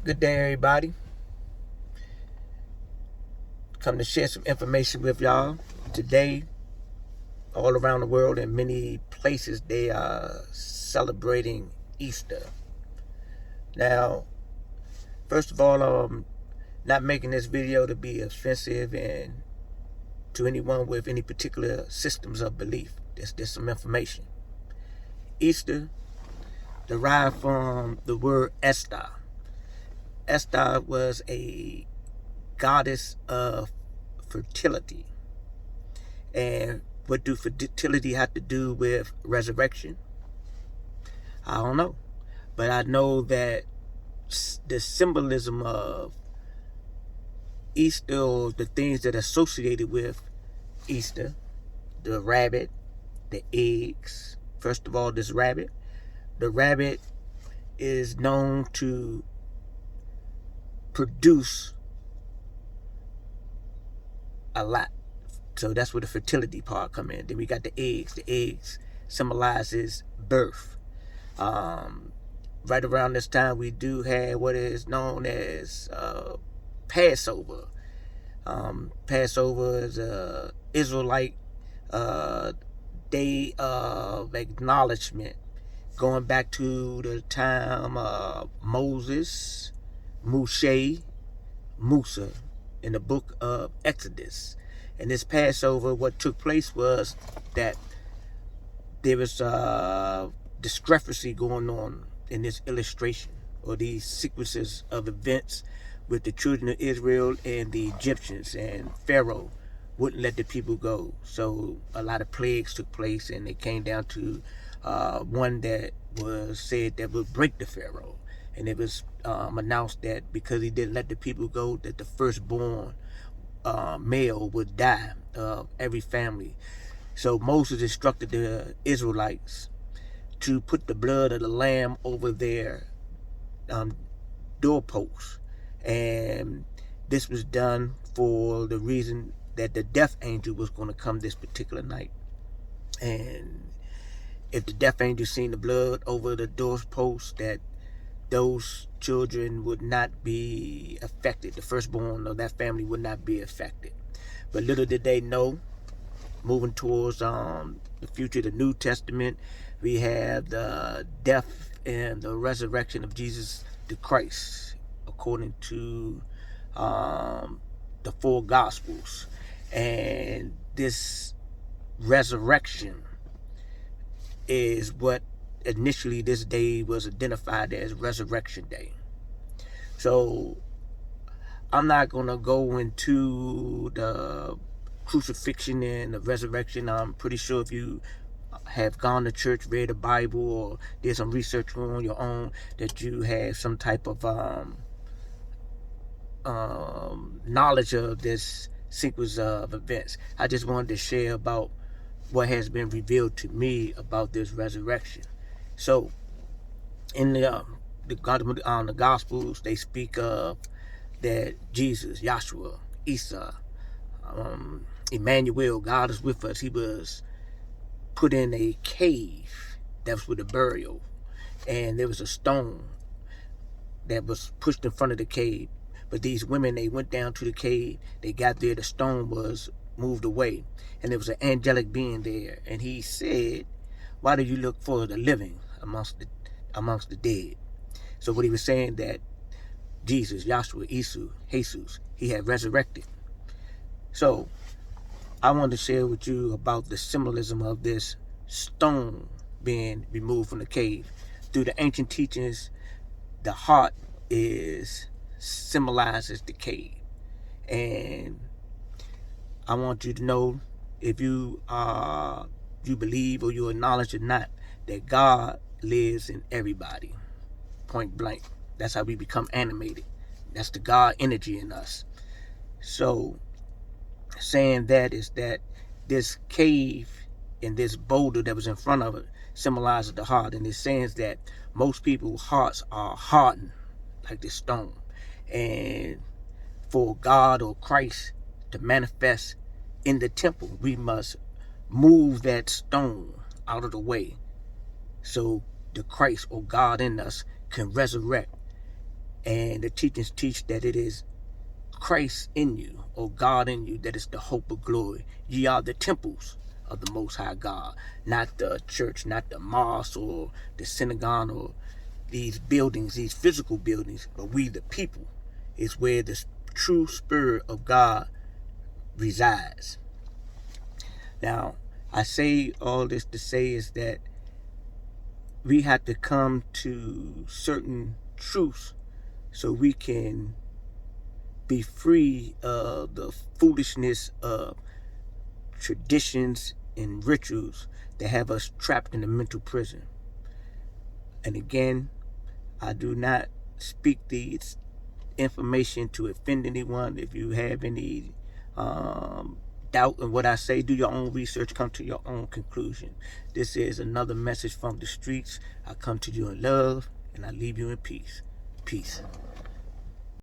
Good day, everybody. Come to share some information with y'all. Today, all around the world, in many places, they are celebrating Easter. Now, first of all, not making this video to be offensive and to anyone with any particular systems of belief. There's some information. Easter derived from the word Esther. Esther was a goddess of fertility. And what do fertility have to do with resurrection? I don't know. But I know that the symbolism of Easter, or the things that are associated with Easter, the rabbit, the eggs. First of all, this rabbit. The rabbit is known to produce a lot. So that's where the fertility part come in. Then we got the eggs. The eggs symbolizes birth. Right around this time, we do have what is known as Passover. Passover is a Israelite day of acknowledgement, going back to the time of Moses, Musa in the book of Exodus. And this Passover, what took place was that there was a discrepancy going on in this illustration, or these sequences of events with the children of Israel and the Egyptians, and Pharaoh wouldn't let the people go. So a lot of plagues took place, and it came down to one that was said that would break the Pharaoh. And it was announced that because he didn't let the people go, that the firstborn male would die of every family. So Moses instructed the Israelites to put the blood of the lamb over their doorposts. And this was done for the reason that the death angel was going to come this particular night. And if the death angel seen the blood over the doorposts, that those children would not be affected. The firstborn of that family would not be affected. But little did they know, moving towards the future, the New Testament, we have the death and the resurrection of Jesus the Christ, according to the four Gospels. And this resurrection is what initially this day was identified as Resurrection Day. So I'm not going to go into the crucifixion and the resurrection. I'm pretty sure if you have gone to church, read the Bible, or did some research on your own, that you have some type of knowledge of this sequence of events. I just wanted to share about what has been revealed to me about this resurrection. So in the Gospels, they speak of that Jesus, Yahshua, Isa, Emmanuel, God is with us. He was put in a cave. That was with a burial. And there was a stone that was pushed in front of the cave. But these women, they went down to the cave. They got there. The stone was moved away. And there was an angelic being there. And he said, why do you look for the living amongst the dead? So what he was saying, that Jesus, Yahshua, Jesus, he had resurrected. So I wanted to share with you about the symbolism of this stone being removed from the cave. Through the ancient teachings, the heart symbolizes the cave. And I want you to know, if you believe or you acknowledge or not, that God lives in everybody. Point blank. That's how we become animated. That's the God energy in us. So saying that is that this cave and this boulder that was in front of it symbolizes the heart. And it says that most people's hearts are hardened like this stone. And for God or Christ to manifest in the temple, we must move that stone out of the way so the Christ or God in us can resurrect And the teachings teach that it is Christ in you, or God in you, that is the hope of glory. Ye are the temples of the Most High God, not the church, not the mosque or the synagogue or these buildings, these physical buildings, but we the people is where the true spirit of God resides. Now, I say all this to say is that we have to come to certain truths so we can be free of the foolishness of traditions and rituals that have us trapped in a mental prison. And again, I do not speak these information to offend anyone. If you have any doubt in what I say, do your own research, come to your own conclusion. This is another message from the streets. I come to you in love, and I leave you in peace. Peace.